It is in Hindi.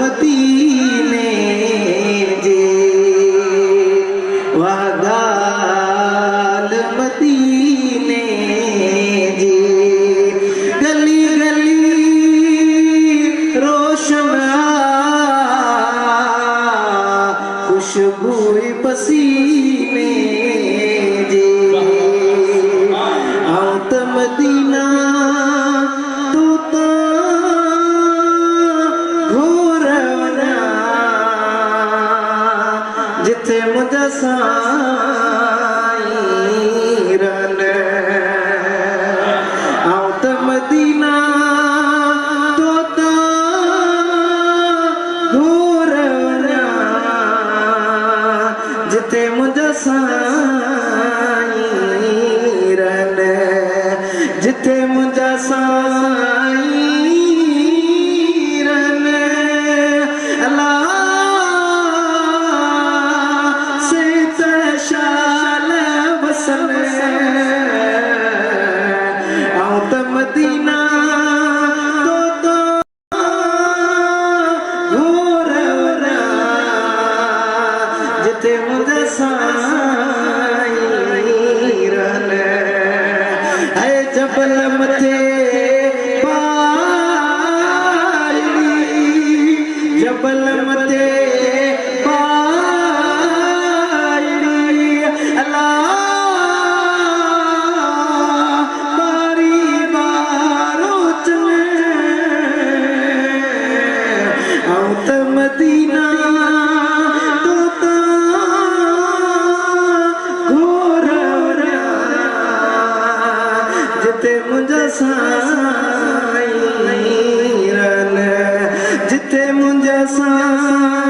मदीने जे वागाल मदीने जे गली गली रोशन खुशबू पसीने जे आउत मदीना तू तो घोरवना जिथे मुझा साईं रन आउत मदीना तू तो घोरवना जिथे मुझा साईं रन जिथे मुझा साईं रन अल्लाह से तशाल वसन आउत मदीना तो घोरवना जिथे मुझा साईं रन है जबल मथे पायड़ी जबल मथे पायड़ी अल्लाह बारी बारो चले आउत मदीना तो घोरवना जिथे मुझा साईं रन जिथे मुझा साईं